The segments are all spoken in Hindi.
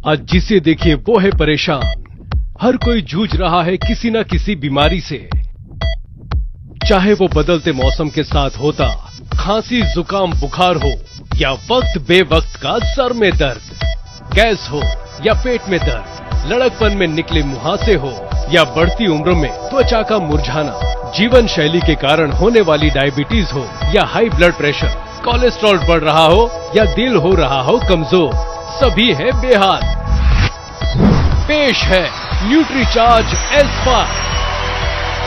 आज जिसे देखिए वो है परेशान। हर कोई जूझ रहा है किसी न किसी बीमारी से, चाहे वो बदलते मौसम के साथ होता खांसी, जुकाम, बुखार हो, या वक्त बेवक्त का सर में दर्द, गैस हो या पेट में दर्द, लड़कपन में निकले मुहासे हो या बढ़ती उम्र में त्वचा का मुरझाना, जीवन शैली के कारण होने वाली डायबिटीज हो या हाई ब्लड प्रेशर, कोलेस्ट्रॉल बढ़ रहा हो या दिल हो रहा हो कमजोर, सभी है बेहाल। पेश है न्यूट्रीचार्ज S5,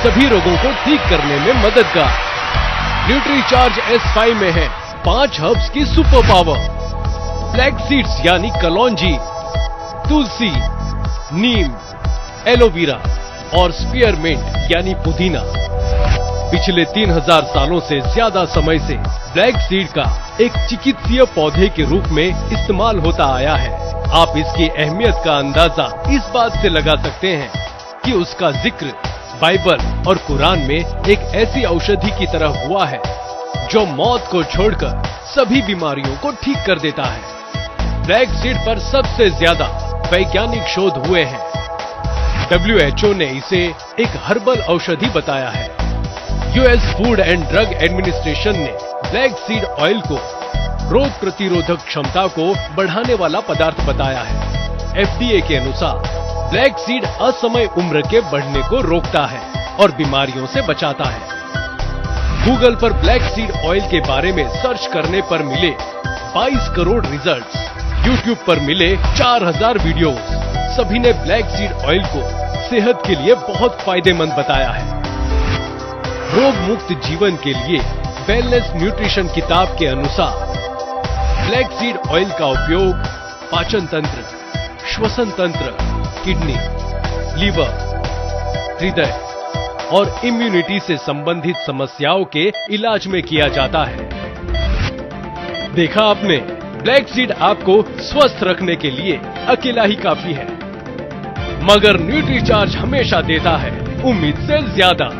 सभी रोगों को ठीक करने में मददगार। न्यूट्रीचार्ज S5 में है 5 हर्ब्स की सुपर पावर, ब्लैक सीड्स यानी कलौंजी, तुलसी, नीम, एलोवेरा और स्पीयरमिंट यानी पुदीना। पिछले 3000 सालों से ज्यादा समय से ब्लैक सीड का एक चिकित्सीय पौधे के रूप में इस्तेमाल होता आया है। आप इसकी अहमियत का अंदाजा इस बात से लगा सकते हैं कि उसका जिक्र बाइबल और कुरान में एक ऐसी औषधि की तरह हुआ है जो मौत को छोड़कर सभी बीमारियों को ठीक कर देता है। ब्लैक सीड पर सबसे ज्यादा वैज्ञानिक शोध हुए हैं। WHO ने इसे एक हर्बल औषधि बताया है। US food and drug administration ने ब्लैक सीड ऑयल को रोग प्रतिरोधक क्षमता को बढ़ाने वाला पदार्थ बताया है। FDA के अनुसार ब्लैक सीड असमय उम्र के बढ़ने को रोकता है और बीमारियों से बचाता है। गूगल पर ब्लैक सीड ऑयल के बारे में सर्च करने पर मिले 22 करोड़ रिजल्ट्स, YouTube पर मिले 4000 वीडियोस, सभी ने ब्लैक सीड ऑयल को सेहत के लिए बहुत फायदेमंद बताया है। रोग मुक्त जीवन के लिए वेलनेस न्यूट्रिशन किताब के अनुसार ब्लैक सीड ऑयल का उपयोग पाचन तंत्र, श्वसन तंत्र, किडनी, लीवर, हृदय और इम्यूनिटी से संबंधित समस्याओं के इलाज में किया जाता है। देखा आपने, ब्लैक सीड आपको स्वस्थ रखने के लिए अकेला ही काफी है, मगर न्यूट्रीचार्ज हमेशा देता है उम्मीद से ज्यादा।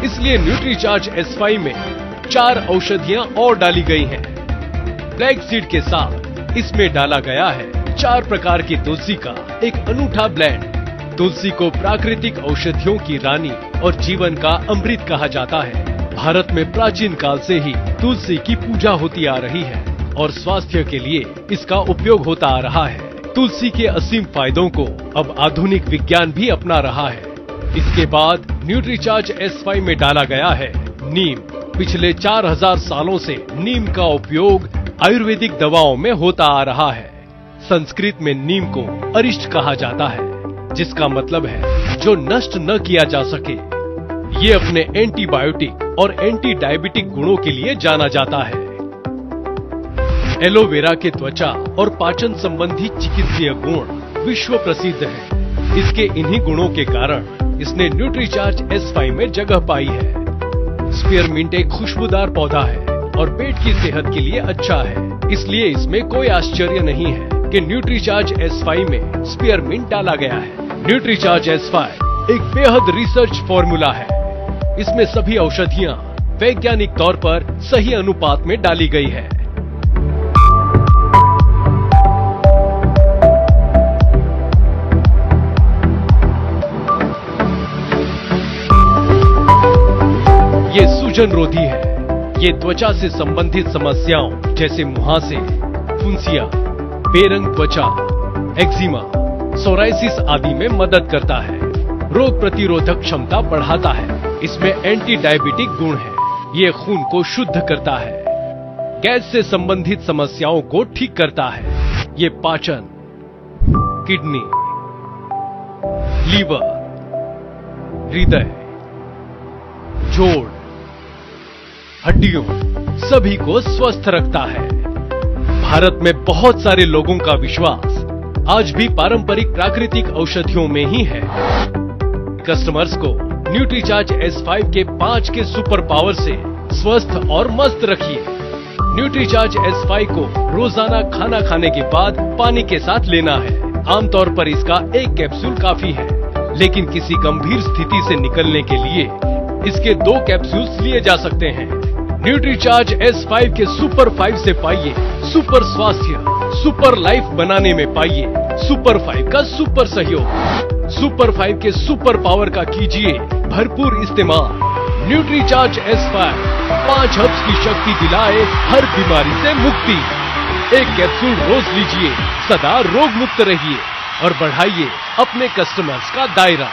इसलिए न्यूट्रीचार्ज S5 में 4 औषधियां और डाली गई हैं। ब्लैक सीड के साथ इसमें डाला गया है 4 प्रकार की तुलसी का एक अनूठा ब्लेंड। तुलसी को प्राकृतिक औषधियों की रानी और जीवन का अमृत कहा जाता है। भारत में प्राचीन काल से ही तुलसी की पूजा होती आ रही है और स्वास्थ्य के लिए इसका उपयोग होता आ रहा है। तुलसी के असीम फायदों को अब आधुनिक विज्ञान भी अपना रहा है। इसके बाद न्यूट्रीचार्ज S5 में डाला गया है नीम। पिछले 4000 सालों से नीम का उपयोग आयुर्वेदिक दवाओं में होता आ रहा है। संस्कृत में नीम को अरिष्ट कहा जाता है, जिसका मतलब है जो नष्ट न किया जा सके। ये अपने एंटीबायोटिक और एंटी डायबिटिक गुणों के लिए जाना जाता है। एलोवेरा के त्वचा और पाचन संबंधी चिकित्सीय गुण विश्व प्रसिद्ध है। इसके इन्हीं गुणों के कारण इसने न्यूट्रीचार्ज S5 में जगह पाई है। स्पीयरमिंट एक खुशबूदार पौधा है और पेट की सेहत के लिए अच्छा है। इसलिए इसमें कोई आश्चर्य नहीं है कि न्यूट्रीचार्ज S5 में स्पीयरमिंट डाला गया है। न्यूट्रीचार्ज S5 एक बेहद रिसर्च फॉर्मूला है। इसमें सभी औषधियां वैज्ञानिक तौर पर सही अनुपात में डाली गई है। ये सूजन रोधी है। ये त्वचा से संबंधित समस्याओं जैसे मुहासे, फुंसिया, बेरंग त्वचा, एक्जिमा, सोराइसिस आदि में मदद करता है। रोग प्रतिरोधक क्षमता बढ़ाता है। इसमें एंटी डायबिटिक गुण है। ये खून को शुद्ध करता है। गैस से संबंधित समस्याओं को ठीक करता है। ये पाचन, किडनी, लीवर, हृदय, जोड़, हड्डियों सभी को स्वस्थ रखता है। भारत में बहुत सारे लोगों का विश्वास आज भी पारंपरिक प्राकृतिक औषधियों में ही है। कस्टमर्स को न्यूट्रीचार्ज S5 के 5 के सुपर पावर से स्वस्थ और मस्त रखिए। न्यूट्रीचार्ज S5 को रोजाना खाना खाने के बाद पानी के साथ लेना है। आमतौर पर इसका 1 कैप्सूल काफी है, लेकिन किसी गंभीर स्थिति से निकलने के लिए इसके 2 कैप्सूल्स लिए जा सकते हैं। न्यूट्रीचार्ज S5 के सुपर 5 से पाइए सुपर स्वास्थ्य, सुपर लाइफ बनाने में पाइए सुपर 5 का सुपर सहयोग। सुपर 5 के सुपर पावर का कीजिए भरपूर इस्तेमाल। न्यूट्रीचार्ज S5 5 हर्ब्स की शक्ति दिलाए हर बीमारी से मुक्ति। एक कैप्सूल रोज लीजिए, सदा रोग मुक्त रहिए और बढ़ाइए अपने कस्टमर्स का दायरा।